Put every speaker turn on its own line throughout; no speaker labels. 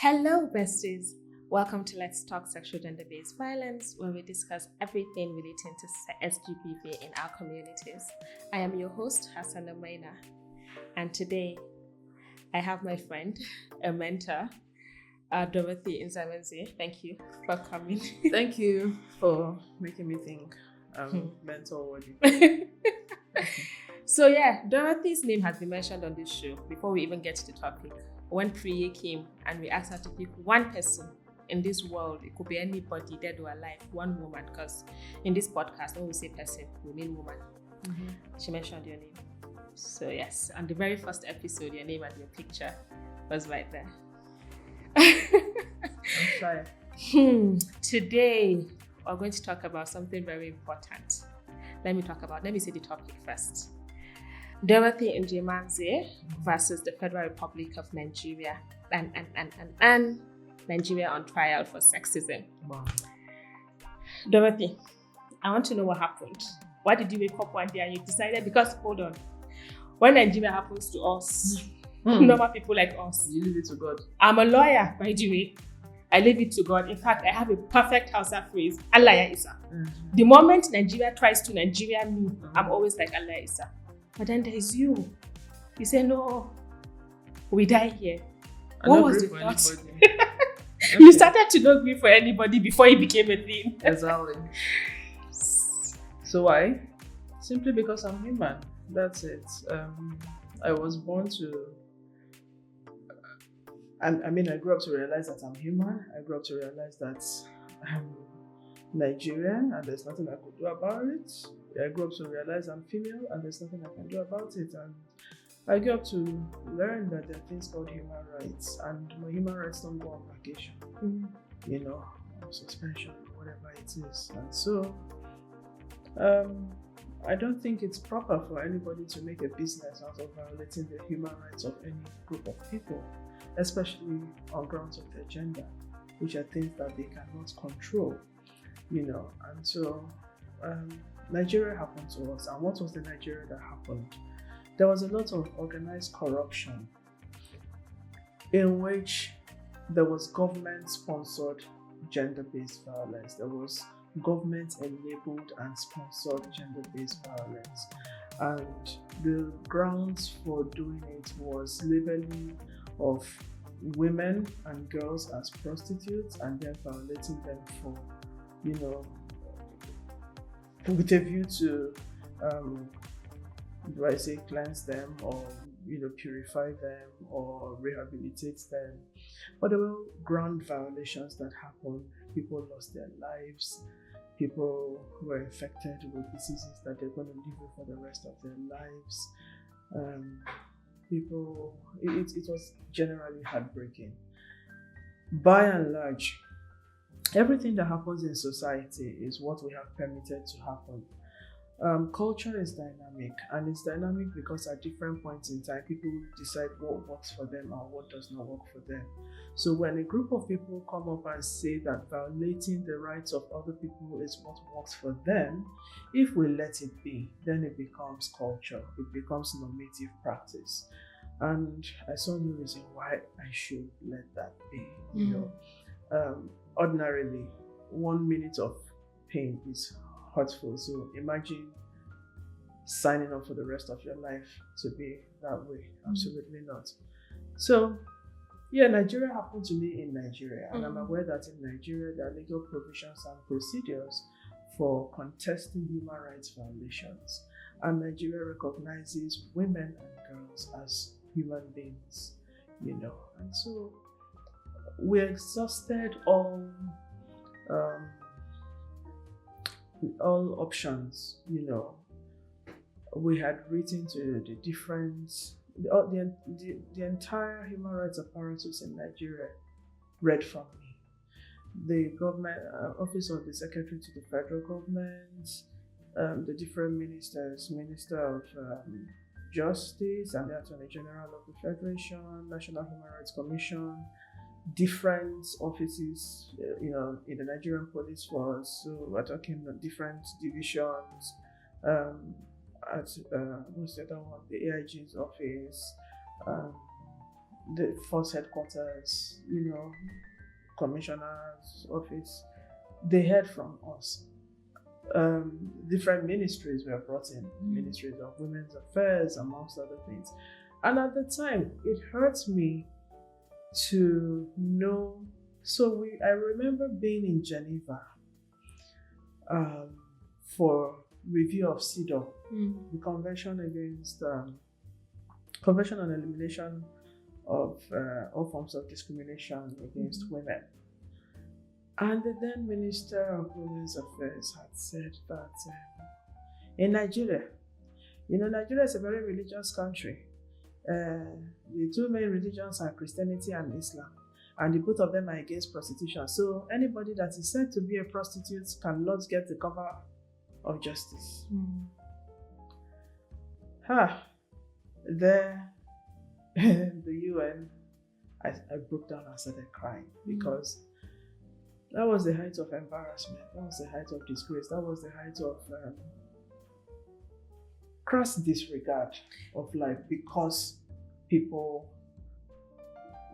Hello, besties. Welcome to Let's Talk Sexual Gender-Based Violence, where we discuss everything relating to SGBV in our communities. I am your host, Hassan Amaina, and today I have my friend, a mentor, Dorothy Njamenze. Thank you for coming.
Thank you for making me think I'm mentor worthy.
So yeah, Dorothy's name has been mentioned on this show before we even get to the topic. When Priye came and we asked her to pick one person in this world, it could be anybody, dead or alive, one woman, because in this podcast, when we say person, we mean woman. Mm-hmm. She mentioned your name. So yes, on the very first episode, your name and your picture was right there.
I'm sorry.
Today, we're going to talk about something very important. Let me say the topic first. Dorothy Njemanze versus the Federal Republic of Nigeria and Nigeria on trial for sexism.
Wow.
Dorothy, I want to know what happened. Why did you wake up one day and you decided, because hold on, when Nigeria happens to us, normal people like us,
You leave it to God.
I'm a lawyer, by the way. I leave it to God. In fact, I have a perfect Hausa phrase, Allah ya Isa. The moment Nigeria tries to Nigeria me, I'm always like, Allah ya Isa. But then there is you. You say, no, we die here. What was the thought? You started to not grieve for anybody before it became a thing.
Exactly. So why? Simply because I'm human. That's it. I was born to... I grew up to realize that I'm human. I grew up to realize that I'm Nigerian and there's nothing I could do about it. I grew up to realize I'm female and there's nothing I can do about it. And I grew up to learn that there are things called human rights, and human rights don't go on vacation, on suspension, whatever it is. And so I don't think it's proper for anybody to make a business out of violating the human rights of any group of people, especially on grounds of their gender, which are things that they cannot control, And so Nigeria happened to us. And what was the Nigeria that happened? There was a lot of organized corruption in which there was government-sponsored gender-based violence. There was government-enabled and sponsored gender-based violence. And the grounds for doing it was labeling of women and girls as prostitutes and then violating them for, with a view to, cleanse them or, purify them or rehabilitate them. But there were ground violations that happened. People lost their lives. People were infected with diseases that they're going to live with for the rest of their lives. It was generally heartbreaking. By and large, everything that happens in society is what we have permitted to happen. Culture is dynamic, and it's dynamic because at different points in time, people decide what works for them and what does not work for them. So when a group of people come up and say that violating the rights of other people is what works for them, if we let it be, then it becomes culture, it becomes normative practice. And I saw no reason why I should let that be. Ordinarily, 1 minute of pain is hurtful. So imagine signing up for the rest of your life to be that way. Absolutely not. So, Nigeria happened to me in Nigeria, and I'm aware that in Nigeria there are legal provisions and procedures for contesting human rights violations. And Nigeria recognizes women and girls as human beings, And so we exhausted all options, We had written to the different, the entire human rights apparatus in Nigeria read from me. The government, office of the secretary to the federal government, the different ministers, Minister of Justice and the Attorney General of the Federation, National Human Rights Commission, different offices, in the Nigerian police force. So we're talking about different divisions, what's the other one? The AIG's office, the force headquarters, commissioner's office, they heard from us. Different ministries were brought in, ministries of women's affairs, amongst other things. And at the time, it hurt me to know. So I remember being in Geneva for review of CEDAW, the Convention on Elimination of all forms of discrimination against women. And the then Minister of Women's Affairs had said that in Nigeria, Nigeria is a very religious country. The two main religions are Christianity and Islam, and the both of them are against prostitution. So anybody that is said to be a prostitute cannot get the cover of justice. There, the UN, I broke down and started crying because that was the height of embarrassment. That was the height of disgrace. That was the height of crass disregard of life because people,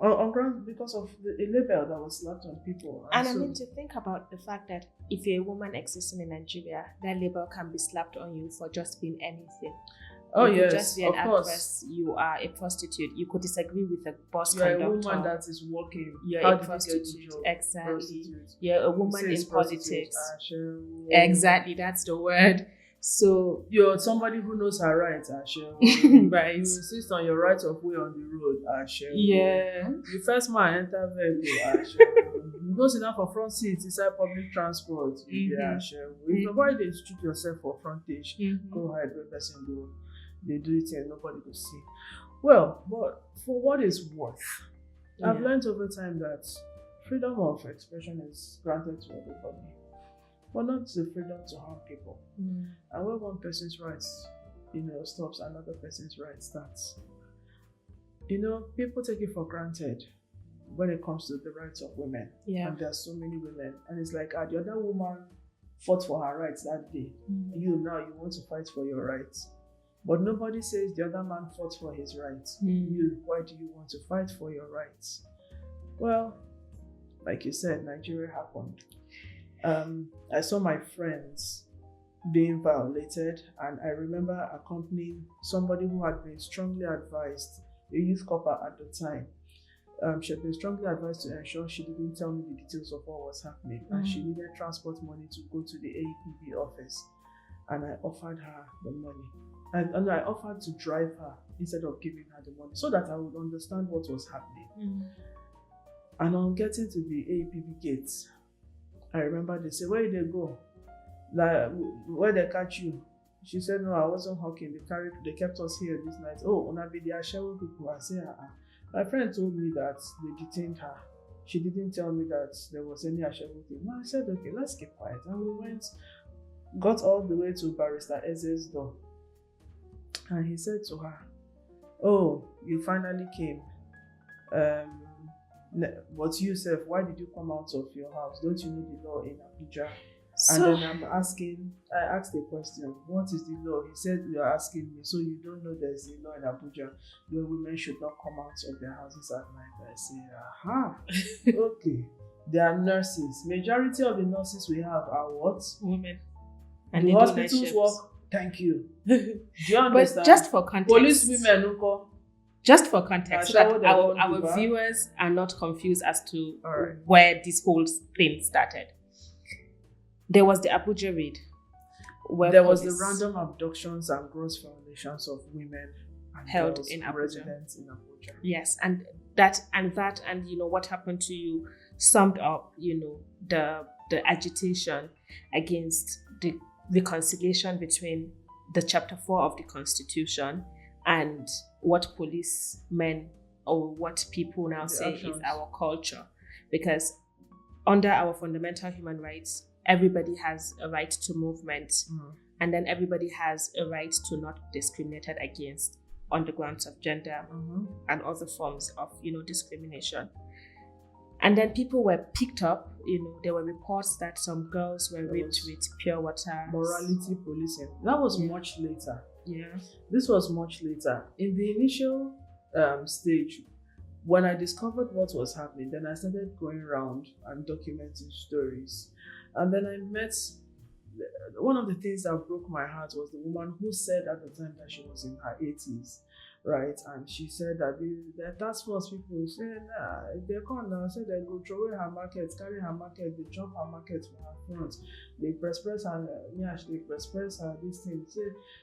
on ground, because of a label that was slapped on people.
And I mean, to think about the fact that if you're a woman existing in Nigeria, that label can be slapped on you for just being anything.
Oh,
you
yes,
could just be an
of course.
actress. You are a prostitute. You could disagree with a bus
You're
conductor.
a woman that is working.
You're
How
a
did
prostitute.
you get the job?
Exactly.
Prostitute.
You're a woman
You say
in
it's prostitute.
politics.
Ashewo.
Exactly, that's the word. So
You're somebody who knows her rights. Ashewo.
right.
You insist on your right of way on the road. Ashewo.
Yeah.
The first man enter vehicle. Ashewo. You go sit down for front seat inside public transport. You be Ashewo. If you avoid to treat yourself for frontage, go ahead, let person go. They do it and nobody will see. Well, but for what it's worth, I've learned over time that freedom of expression is granted to everybody, but not the freedom to harm people. And when one person's rights, stops, another person's rights starts. People take it for granted when it comes to the rights of women.
Yeah.
And there are so many women, and it's like, the other woman fought for her rights that day. You want to fight for your rights. But nobody says the other man fought for his rights. Why do you want to fight for your rights? Well, like you said, Nigeria happened. I saw my friends being violated, and I remember accompanying somebody who had been strongly advised, a youth corper at the time. She had been strongly advised to ensure she didn't tell me the details of what was happening, and she needed transport money to go to the AEPB office, and I offered her the money. And I offered to drive her instead of giving her the money so that I would understand what was happening. And on getting to the AEPB gates, I remember they said, "Where did they go? Like, where they catch you?" She said, "No, I wasn't hawking. They kept us here this night." "Oh, una be the Ashewo people." I said, My friend told me that they detained her. She didn't tell me that there was any Ashewo thing. No, I said, "Okay, let's keep quiet." And we got all the way to Barrister Eze's door. And he said to her, "Oh, you finally came. But you, Seth, why did you come out of your house? Don't you know the law in Abuja?" And then I asked a question, "What is the law?" He said, "You're asking me, so you don't know there's a law in Abuja where women should not come out of their houses at night." I say, okay. They are nurses. Majority of the nurses we have are what?
Women.
And the hospitals work. Thank you. Do you understand?
But just for context.
Police women who go.
Just for context, so that our viewers are not confused as to where this whole thing started. There was the Abuja raid.
There was the random abductions and gross violations of women and
held
girls,
in Abuja.
Residents in Abuja.
Yes, and what happened to you summed up, the agitation against the reconciliation between the Chapter 4 of the Constitution and what policemen or what people now say is our culture. Because under our fundamental human rights, everybody has a right to movement, and then everybody has a right to not be discriminated against on the grounds of gender and other forms of, discrimination. And then people were picked up, there were reports that some girls were raped with pure water.
Morality policing. That was much later.
Yeah.
This was much later. In the initial stage, when I discovered what was happening, then I started going around and documenting stories. And then I met, one of the things that broke my heart was the woman who said at the time that she was in her 80s, right? And she said that the task force people said, nah, if they come now, say they go throw away her market, carry her market, they jump her market for her front, they press her, they press her, this thing.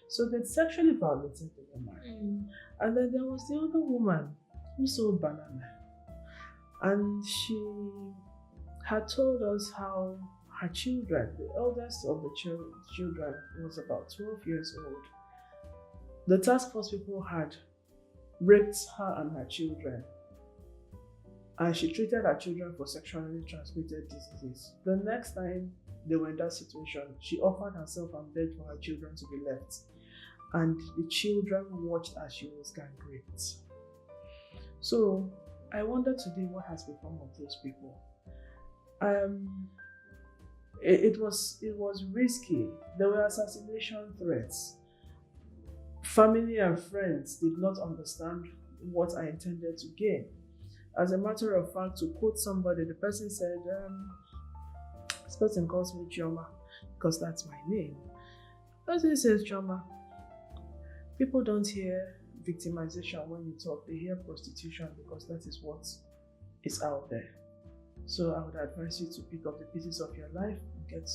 So they sexually violated the woman. And then there was the other woman who sold banana. And she had told us how her children, the eldest of the children was about 12 years old. The task force people had raped her and her children, and she treated her children for sexually transmitted diseases. The next time they were in that situation, she offered herself and begged for her children to be left. And the children watched as she was gang raped. So I wonder today what has become of those people. It was risky. There were assassination threats. Family and friends did not understand what I intended to gain. As a matter of fact, to quote somebody, the person said, this person calls me Chioma because that's my name. The person says, Chioma, people don't hear victimization when you talk, they hear prostitution because that is what is out there. So I would advise you to pick up the pieces of your life and get,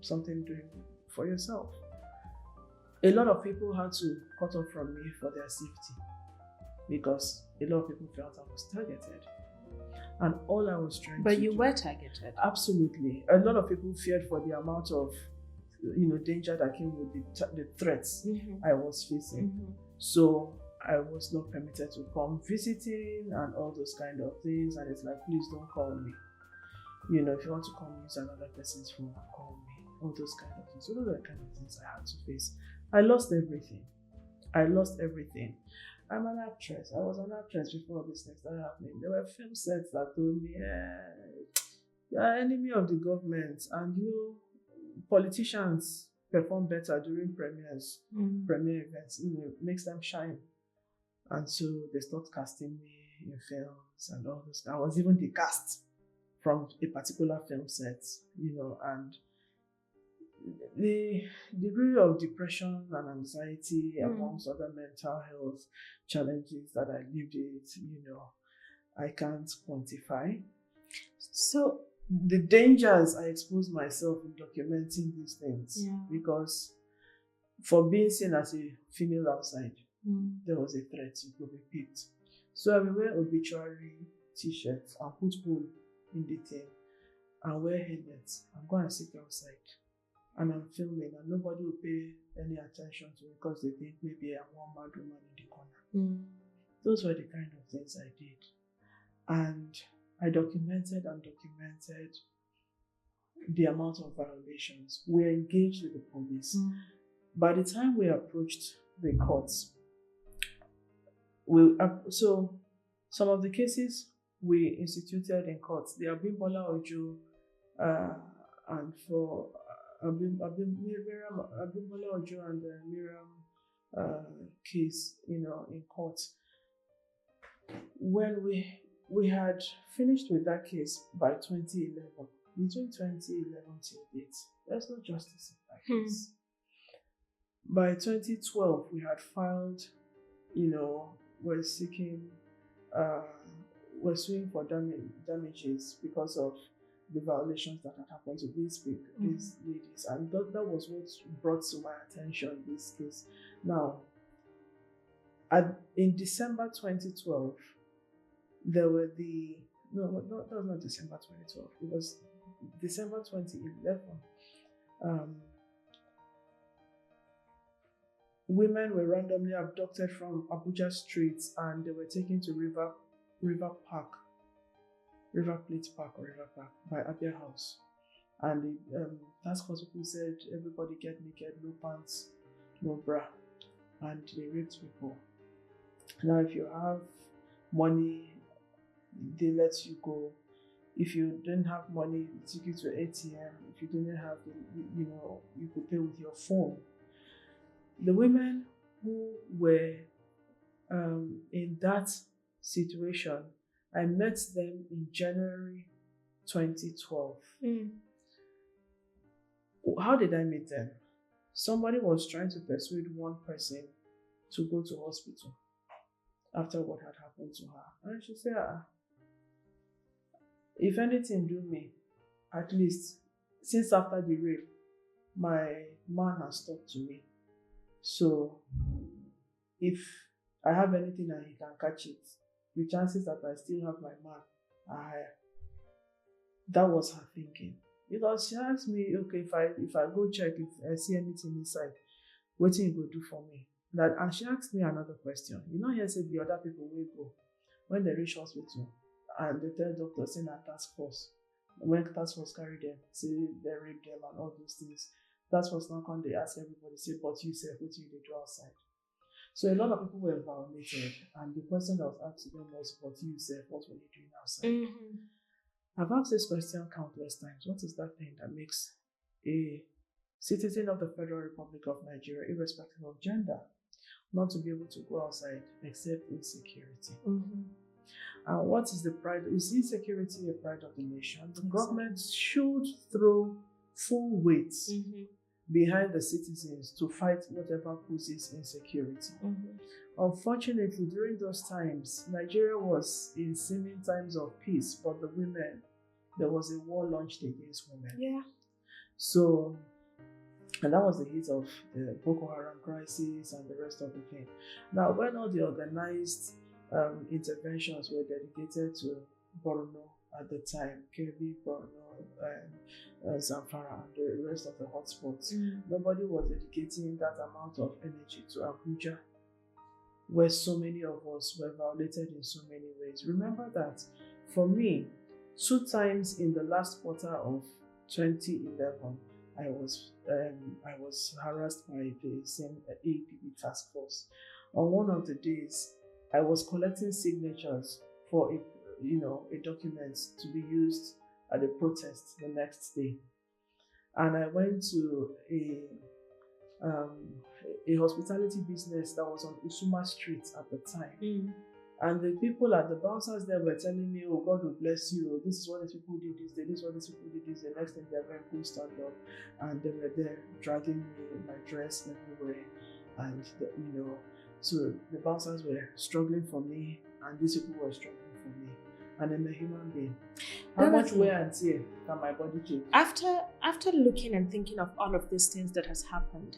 something doing for yourself. A lot of people had to cut off from me for their safety because a lot of people felt I was targeted. And all I was trying to do...
But you were targeted.
Absolutely. A lot of people feared for the amount of, danger that came with the threats I was facing. So I was not permitted to come visiting and all those kind of things. And it's like, please don't call me. If you want to call me, use another person's phone and call me. All those kind of things. So those are the kind of things I had to face. I lost everything. I'm an actress. I was an actress before this thing started happening. There were film sets that told me, you're an enemy of the government. And politicians perform better during premieres, premiere events. It makes them shine. And so they stopped casting me in films and all this. I was even decast from a particular film set, and the degree of depression and anxiety amongst other mental health challenges that I lived with, I can't quantify. So the dangers I exposed myself in documenting these things, because for being seen as a female outside, there was a threat you could be picked. So I will wear obituary t-shirts and put hole in the thing and wear helmets and go and sit outside. And I'm filming and nobody will pay any attention to it because they think maybe I'm one mad woman in the corner. Those were the kind of things I did. And I documented the amount of violations. We engaged with the police. By the time we approached the courts, so some of the cases we instituted in courts, the Abimbola Ojo and for Abimbola Ojo and the Miriam case, in court. When we had finished with that case by 2011, between 2011 till date, there's no justice in that case. By 2012, we had filed, we're suing for damages because of the violations that had happened to these ladies. And that was what brought to my attention this case. Now, in December 2012, there were that was not December 2012, it was December 2011. Women were randomly abducted from Abuja streets and they were taken to River Plate Park by Abia House. And the task force people said, everybody get naked, no pants, no bra. And they raped people. Now, if you have money, they let you go. If you didn't have money, they took you to ATM. If you didn't have, you could pay with your phone. The women who were in that situation, I met them in January 2012. How did I meet them? Somebody was trying to persuade one person to go to hospital after what had happened to her. And she said, if anything do me, at least since after the rape, my man has talked to me. So if I have anything and he can catch it, the chances that I still have my man are higher. That was her thinking. Because she asked me, okay, if I go check, if I see anything inside, what you go do for me? And she asked me another question. You know, here said the other people will go when they reach hospital and they tell doctor saying a task force. When task force carry them, say they rape them and all those things. Task force now come, they ask everybody, say, but you say, what you do outside? So a lot of people were violated, and the question that was asked to them was, but you say, what were you doing outside? I've asked this question countless times. What is that thing that makes a citizen of the Federal Republic of Nigeria, irrespective of gender, not to be able to go outside except insecurity? And what is the pride? Is insecurity a pride of the nation? The government should throw full weight behind the citizens to fight whatever causes insecurity. Unfortunately, during those times, Nigeria was in seeming times of peace, but the women, there was a war launched against women.
Yeah.
So, and that was the heat of the Boko Haram crisis and the rest of the thing. Now, when all the organized interventions were dedicated to Borno at the time, Kebbi, Borno, Zamfara, and the rest of the hotspots, nobody was dedicating that amount of energy to Abuja, where so many of us were violated in so many ways. Remember that for me, 2 times in the last quarter of 2011, I was harassed by the same APB task force. On one of the days, I was collecting signatures for a document to be used at a protest the next day, and I went to a hospitality business that was on Usuma Street at the time. And the people at the bouncers there were telling me, oh, God will bless you. This is what these people did this day. This is what these people did this day. Next thing they're going to stand up. And they were there dragging me, my dress everywhere. And, so the bouncers were struggling for me. And these people were struggling for me. And I'm a human being. How much wear and tear can my body take?
After looking and thinking of all of these things that has happened,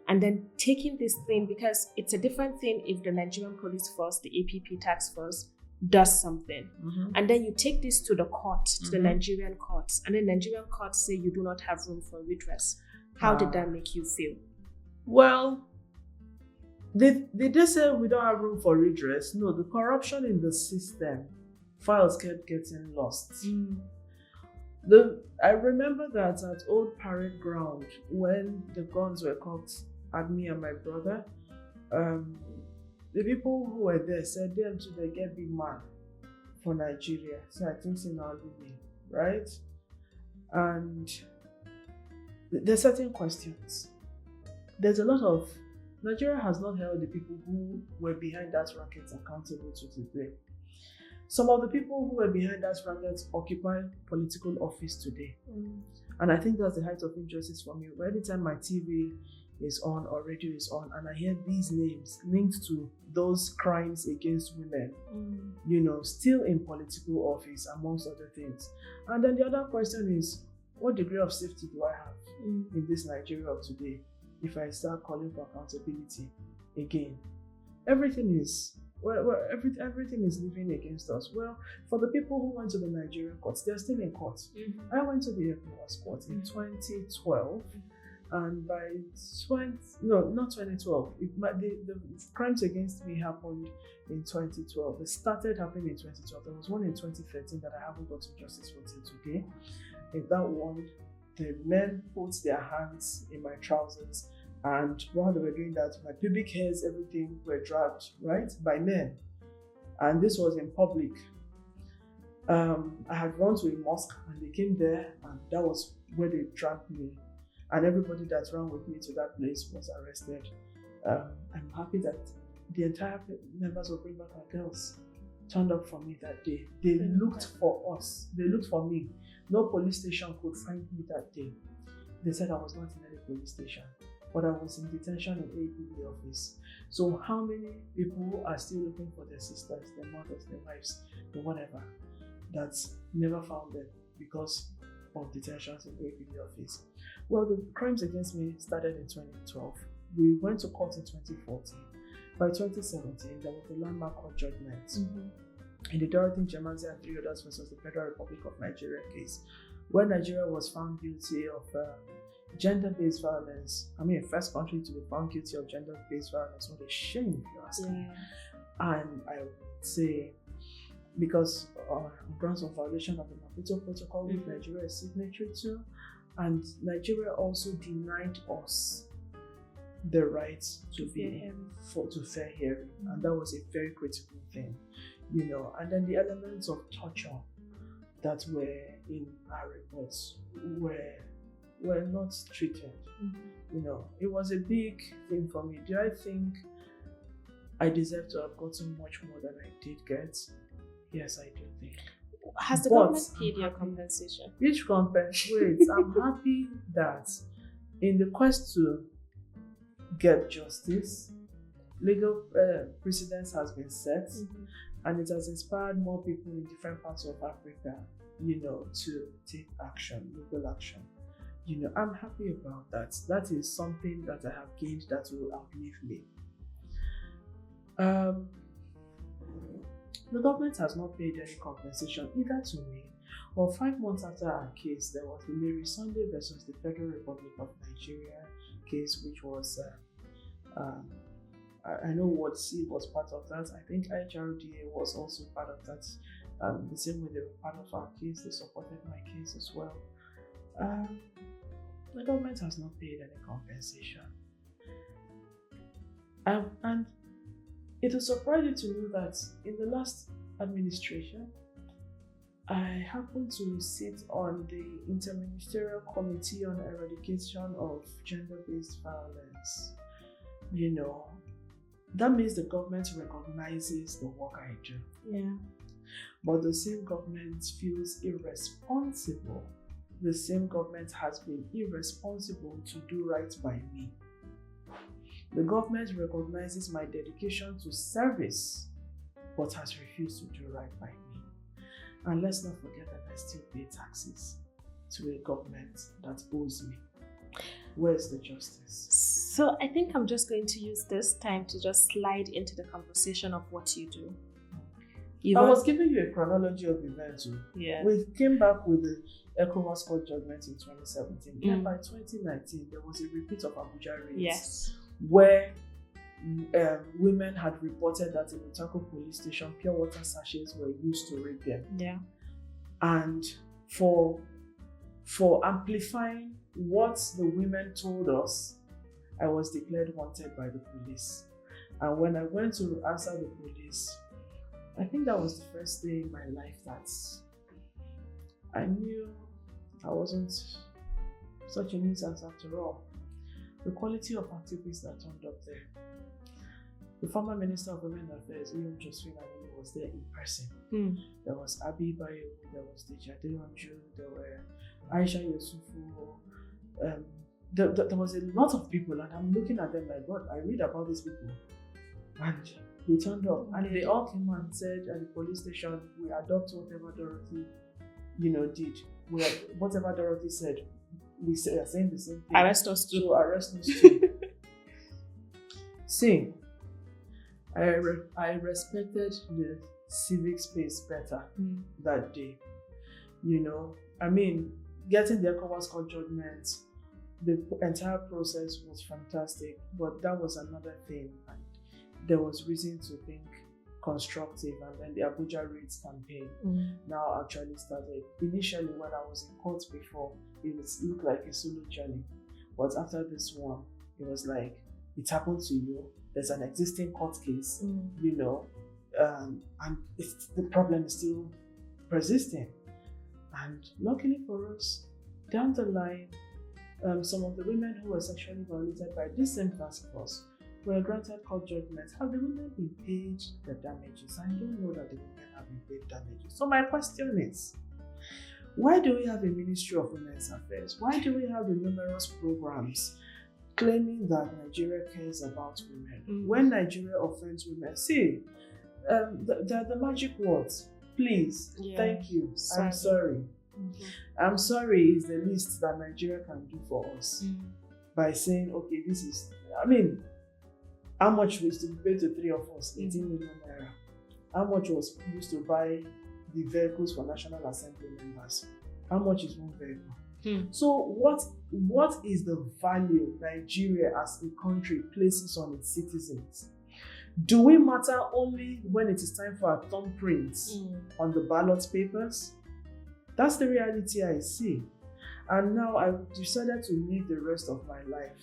and then taking this thing, because it's a different thing if the Nigerian police force, the APP task force, does something. And then you take this to the court, to the Nigerian courts, and the Nigerian courts say you do not have room for redress. How did that make you feel?
Well, did they say we don't have room for redress? No, the corruption in the system, files kept getting lost. I remember that at Old Parade Ground, when the guns were cocked at me and my brother, the people who were there said them to they get big man for Nigeria. So I think in our living, right? And there's certain questions. There's a lot of Nigeria has not held the people who were behind that racket accountable to today. Some of the people who were behind that racket occupy political office today. And I think that's the height of injustice for me. Anytime my TV is on or radio is on and I hear these names linked to those crimes against women, still in political office, amongst other things. And then the other question is, what degree of safety do I have in this Nigeria of today if I start calling for accountability again? Everything is living against us. Well, for the people who went to the Nigerian courts, they're still in court. I went to the ECOWAS court in 2012, and by not 2012. The crimes against me happened in 2012. It started happening in 2012. There was one in 2013 that I haven't gotten justice for till today. In that one, the men put their hands in my trousers, and while they were doing that, my pubic hairs, everything were dragged, right, by men. And this was in public. I had run to a mosque and they came there, and that was where they dragged me. And everybody that ran with me to that place was arrested. I'm happy that the entire members of Bring Back Our Girls turned up for me that day. They looked for us. They looked for me. No police station could find me that day. They said I was not in any police station, but I was in detention in APB office. So how many people are still looking for their sisters, their mothers, their wives, or whatever, that never found them because of detentions in APB office? Well, the crimes against me started in 2012. We went to court in 2014. By 2017, there was a landmark court judgment in the Dorothy Njemanze and 3 others versus the Federal Republic of Nigeria case, where Nigeria was found guilty of gender-based violence. I mean, first country to be found guilty of gender-based violence. What a shame, if you ask me. And I would say, because on grounds of violation of the Maputo Protocol, which Nigeria is signatory to, and Nigeria also denied us the right to fair hearing, and that was a very critical thing, you know. And then the elements of torture that were in our reports were not treated. You know, it was a big thing for me. Do I think I deserve to have gotten much more than I did get? Yes, I do think.
Has the government paid your compensation?
Which compensation? Wait, I'm happy that in the quest to get justice, legal precedence has been set, and it has inspired more people in different parts of Africa, you know, to take action, legal action. You know, I'm happy about that. That is something that I have gained that will outlive me. The government has not paid any compensation either to me or 5 months after our case. There was the Mary Sunday versus the Federal Republic of Nigeria case, which was I know what C was part of that. I think HRDA was also part of that. The same way they were part of our case, they supported my case as well. The government has not paid any compensation. And it will surprise you to know that in the last administration, I happened to sit on the Interministerial Committee on Eradication of Gender-Based Violence. You know, that means the government recognizes the work I do.
Yeah.
But the same government feels irresponsible. The same government has been irresponsible to do right by me. The government recognizes my dedication to service, but has refused to do right by me. And let's not forget that I still pay taxes to a government that owes me. Where's the justice?
So I think I'm just going to use this time to just slide into the conversation of what you do.
I was giving you a chronology of events.
Yeah.
We came back with the ECOWAS court judgment in 2017. Then by 2019, there was a repeat of Abuja raids.
Yes.
Where women had reported that in the Utako police station, pure water sachets were used to rape them.
Yeah.
And for amplifying what the women told us, I was declared wanted by the police. And when I went to answer the police, I think that was the first day in my life that I knew I wasn't such a nuisance after all. The quality of activists that turned up there. The former Minister of Women Affairs, Josephine Anini, was there in person. There was Abi Bayo, there was Deja Deonju, there were Aisha Yusufu. There was a lot of people, and I'm looking at them like, God, I read about these people. And they turned up, and they all came and said at the police station, we adopt whatever Dorothy, did. Whatever Dorothy said, we are saying the same thing.
Arrest us too.
So arrest us too. See, I respected the civic space better that day. I mean, getting the ECOWAS court judgment, the entire process was fantastic, but that was another thing. And there was reason to think constructive, and then the Abuja raids campaign now actually started. Initially, when I was in court before, it looked like a solo journey, but after this one, it was like, it happened to you, there's an existing court case, and the problem is still persisting. And luckily for us, down the line, some of the women who were sexually violated by this same task force were granted court judgments, have the women been paid the damages? I don't know that the women have been paid damages. So my question is, why do we have a Ministry of Women's Affairs? Why do we have the numerous programs claiming that Nigeria cares about women? When Nigeria offends women, see, the magic words, please, thank you, sorry. I'm sorry. I'm sorry is the least that Nigeria can do for us by saying, okay, this is, I mean, how much was to pay to three of us? 18 million naira. How much was used to buy the vehicles for National Assembly members? How much is one vehicle? So what is the value Nigeria as a country places on its citizens? Do we matter only when it is time for our thumbprints on the ballot papers? That's the reality I see. And now I've decided to live the rest of my life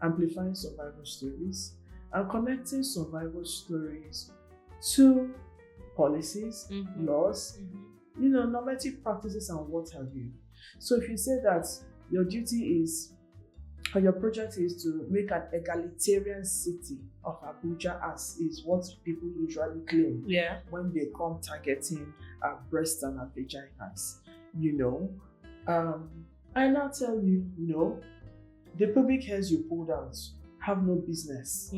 amplifying survival stories and connecting survival stories to policies, laws, normative practices and what have you. So if you say that your duty is, or your project is to make an egalitarian city of Abuja, as is what people usually claim when they come targeting our breasts and our vaginas, I now tell you, no, the public heads you pulled out have no business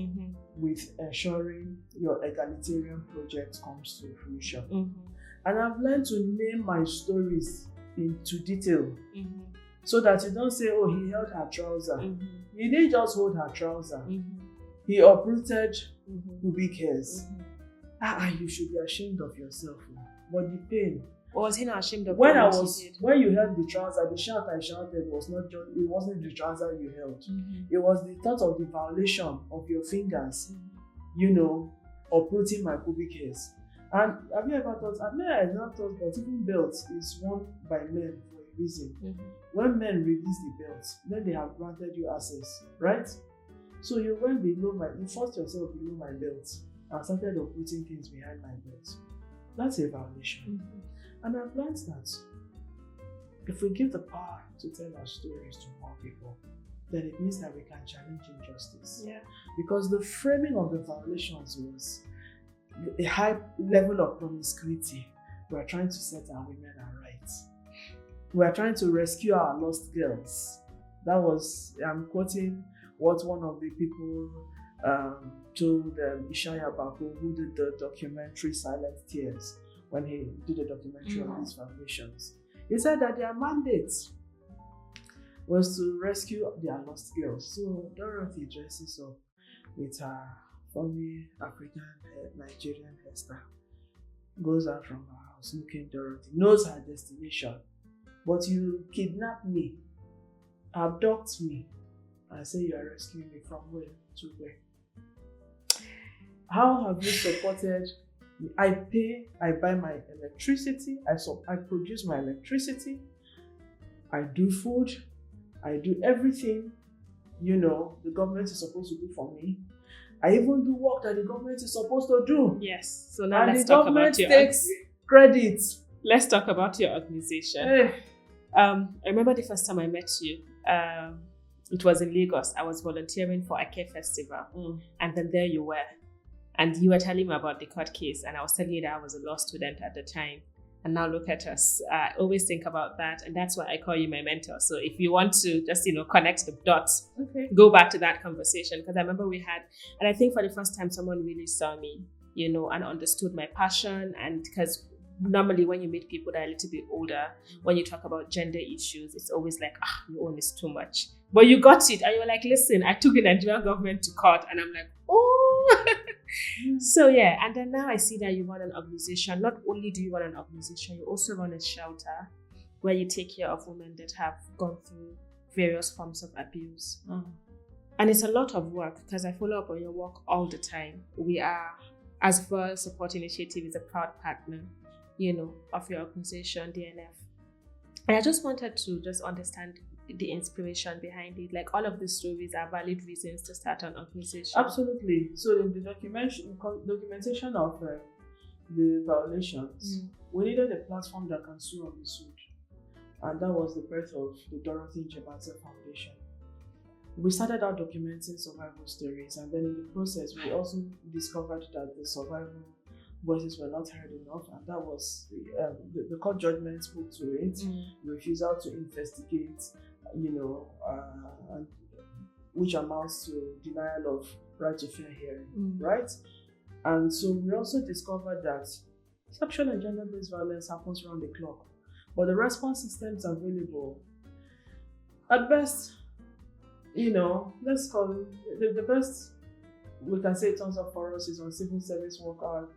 with ensuring your egalitarian project comes to fruition. And I've learned to name my stories into detail so that you don't say, oh, he held her trouser. He didn't just hold her trouser. He uprooted pubic hairs. You should be ashamed of yourself. But the pain.
Or was he not ashamed of
when you held the trouser, the shout I shouted was not just, it wasn't the trouser you held. It was the thought of the violation of your fingers, uprooting my pubic hairs. And have you ever thought, I not thought that even belts is worn by men for a reason. When men release the belts, then they have granted you access, right? So you went below you forced yourself below my belt and started uprooting things behind my belt. That's a violation. And I've learned that if we give the power to tell our stories to more people, then it means that we can challenge injustice. Because the framing of the violations was a high level of promiscuity. We are trying to set our women our rights. We are trying to rescue our lost girls. That was, I'm quoting what one of the people told Ishaya Bako, who did the documentary Silent Tears, when he did a documentary on these foundations. He said that their mandate was to rescue their lost girls. So Dorothy dresses up with her funny African Nigerian hairstyle, goes out from her house looking Dorothy, knows her destination. But you kidnap me, abduct me, and say you are rescuing me from where to where? How have you supported? I buy my electricity, I produce my electricity, I do food, I do everything, the government is supposed to do for me. I even do work that the government is supposed to do.
Yes. So now let's talk about your
takes credit.
Let's talk about your organization. I remember the first time I met you. It was in Lagos. I was volunteering for a care festival, and then there you were. And you were telling me about the court case, and I was telling you that I was a law student at the time. And now look at us. I always think about that, and that's why I call you my mentor. So if you want to just, connect the dots, go back to that conversation. Because I remember we had, and I think for the first time, someone really saw me, and understood my passion. And because normally when you meet people that are a little bit older, when you talk about gender issues, it's always like, your own is too much. But you got it, and you were like, listen, I took the Nigerian government to court, and I'm like, oh. So and then now I see that you run an organization. Not only do you run an organization, you also run a shelter where you take care of women that have gone through various forms of abuse. And it's a lot of work because I follow up on your work all the time. We are, ASVIOL Support Initiative is a proud partner, of your organization, DNF. And I just wanted to just understand the inspiration behind it. Like all of these stories are valid reasons to start an organization.
Absolutely. So in the documentation of the violations, we needed a platform that can sue and be sued. And that was the birth of the Dorothy Njemanze Foundation. we started out documenting survival stories, and then in the process, we also discovered that the survival voices were not heard enough, and that was the court judgment spoke to it. Refusal to investigate, and which amounts to denial of right to fair hearing, right? And so we also discovered that sexual and gender-based violence happens around the clock, but the response systems available, at best, let's call it the best we can say in terms of for us is on civil service work hour,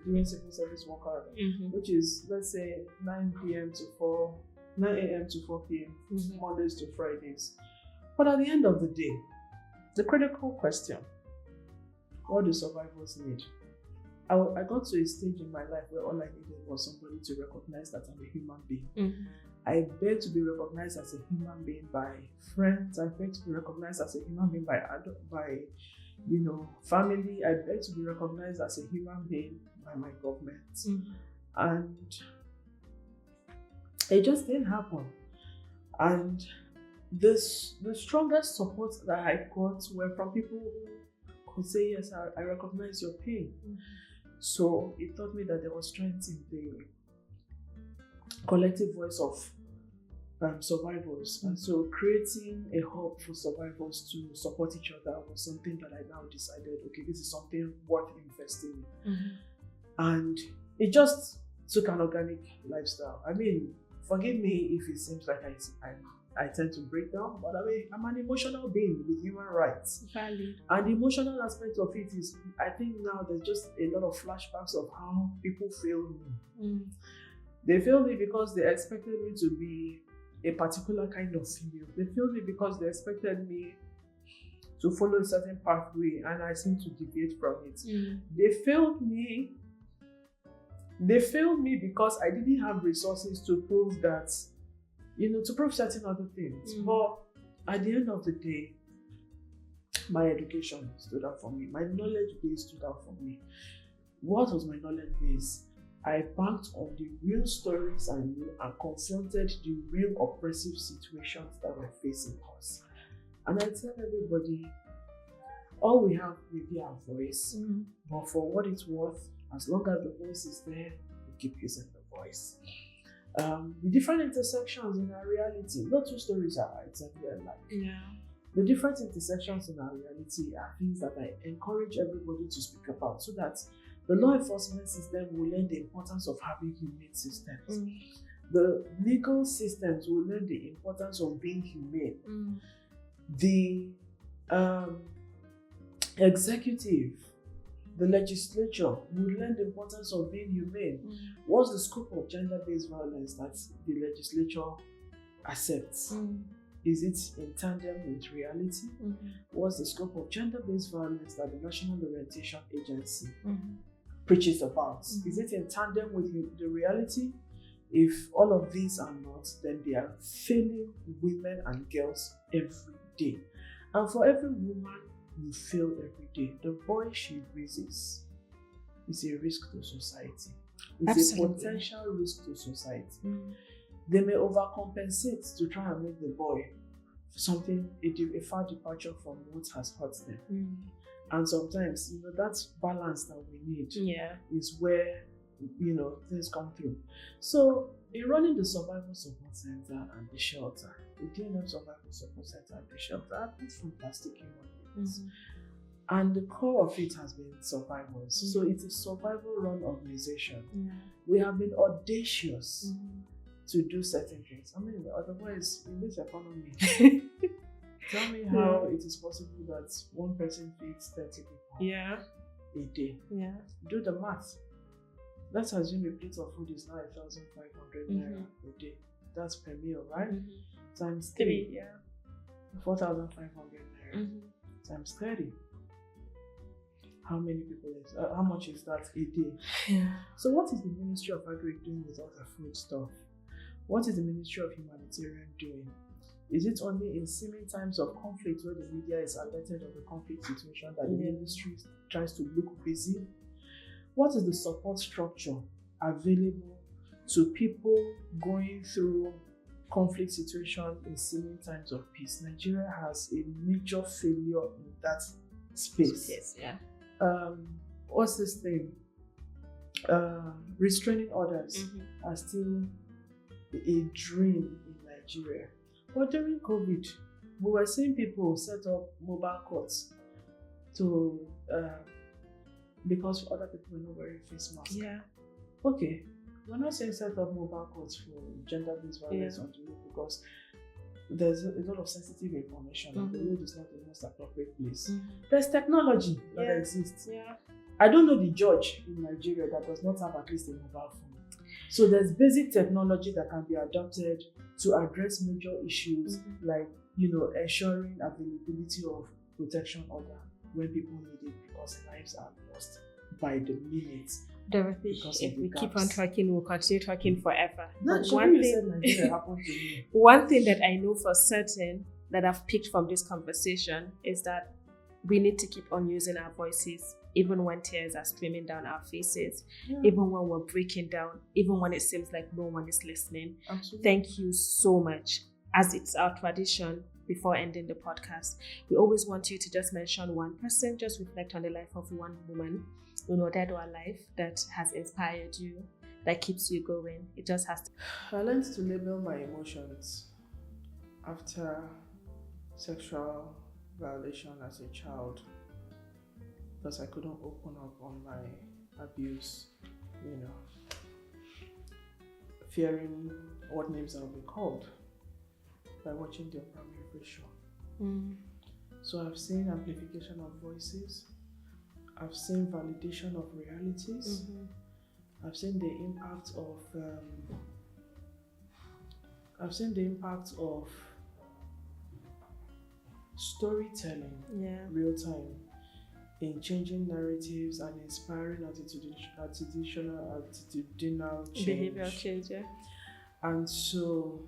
doing civil service work hour, which is, let's say, 9 a.m. to 4 p.m., Mondays to Fridays. But at the end of the day, the critical question, what do survivors need? I got to a stage in my life where all I needed was somebody to recognize that I'm a human being. I beg to be recognized as a human being by friends. I beg to be recognized as a human being by family. I beg to be recognized as a human being by my government. And it just didn't happen. And the strongest support that I got were from people who could say, yes, I recognize your pain. So it taught me that there was strength in the collective voice of survivors. And so creating a hub for survivors to support each other was something that I now decided, okay, this is something worth investing in. And it just took an organic lifestyle. I mean, forgive me if it seems like I tend to break down, but I mean, I'm an emotional being with human rights.
Valid.
And the emotional aspect of it is, I think now there's just a lot of flashbacks of how people feel me. They feel me because they expected me to be a particular kind of female. They feel me because they expected me to follow a certain pathway, and I seem to deviate from it. They failed me because I didn't have resources to prove that, to prove certain other things. But at the end of the day, my education stood out for me. My knowledge base stood out for me. What was my knowledge base? I banked on the real stories I knew and confronted the real oppressive situations that were facing us. And I tell everybody, all we have may be our voice, but for what it's worth, as long as the voice is there, we keep using the voice. The different intersections in our reality, no two stories are exactly alike. The different intersections in our reality are things that I encourage everybody to speak about, so that the law enforcement system will learn the importance of having humane systems. The legal systems will learn the importance of being humane. The executive, the legislature will learn the importance of being humane. What's the scope of gender-based violence that the legislature accepts? Is it in tandem with reality? What's the scope of gender-based violence that the National Orientation Agency preaches about? Is it in tandem with the reality? If all of these are not, then they are failing women and girls every day. And for every woman you fail every day, the boy she raises is a risk to society. It's Absolutely. A potential risk to society. They may overcompensate to try and make the boy something, a far departure from what has hurt them. And sometimes, that balance that we need is where, things come through. So, in running the Survival Support Center and the shelter, the DNM Survival Support Center and the shelter, I've been fantastic human beings. And the core of it has been survivors. So, it's a survival-run organization. We have been audacious to do certain things. I mean, otherwise, in this economy, tell me how it is possible that one person feeds 30 people a day. Do the math. Let's assume a plate of food is now 1,500 naira a day. That's per meal, right? Times 3. 4,500 naira. Times 30. How many people is how much is that a day? So what is the Ministry of Agri doing with all the food stuff? What is the Ministry of Humanitarian doing? Is it only in seeming times of conflict where the media is alerted of the conflict situation that the ministry tries to look busy? What is the support structure available to people going through conflict situation in seeming times of peace. Nigeria has a major failure in that space.
Yes, yeah.
What's this thing? Restraining orders are still a dream in Nigeria. But during COVID, we were seeing people set up mobile courts to because other people were not wearing face masks.
Yeah.
Okay, we're not saying set up mobile courts for gender-based violence on the road because there's a lot of sensitive information and the road is not the most appropriate place. There's technology that exists.
Yeah.
I don't know the judge in Nigeria that does not have at least a mobile phone. So there's basic technology that can be adopted to address major issues like, ensuring availability of protection order when people need it because lives are lost by the minute.
Dorothy, if we keep on talking, we'll continue talking forever.
No,
But
one thing happened to me.
One thing that I know for certain that I've picked from this conversation is that we need to keep on using our voices, even when tears are streaming down our faces, even when we're breaking down, even when it seems like no one is listening.
Absolutely.
Thank you so much. As it's our tradition, before ending the podcast, we always want you to just mention one person, just reflect on the life of one woman, dead or alive, that has inspired you, that keeps you going. It just has to.
I learned to label my emotions after sexual violation as a child because I couldn't open up on my abuse, fearing what names I'll be called by watching the primary show. So I've seen amplification of voices, I've seen validation of realities, I've seen the impact of storytelling, real time, in changing narratives and inspiring attitudinal change.
Behavioral change, yeah.
And so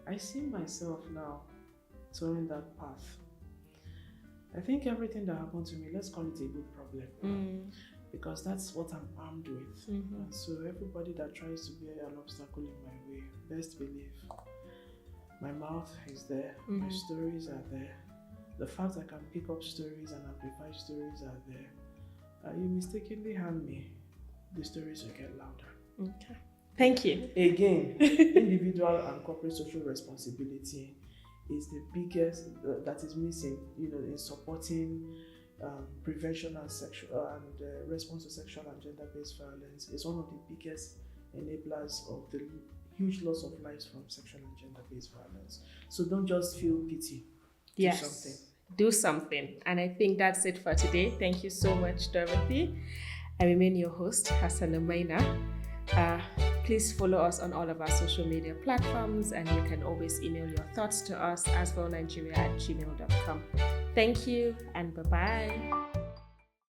I see myself now towing that path. I think everything that happened to me, let's call it a good problem, because that's what I'm armed with. And so everybody that tries to be an obstacle in my way, best believe my mouth is there, my stories are there. The fact I can pick up stories and amplify stories are there. You mistakenly hand me, the stories will get louder.
Okay. Thank you.
Again, individual and corporate social responsibility is the biggest that is missing, in supporting prevention and sexual and response to sexual and gender-based violence. Is one of the biggest enablers of the huge loss of lives from sexual and gender-based violence. So don't just feel pity.
Do something. And I think that's it for today. Thank you so much, Dorothy. I remain your host, Hassan Maina. Please follow us on all of our social media platforms, and you can always email your thoughts to us, asviolnigeria@gmail.com. Thank you, and bye-bye.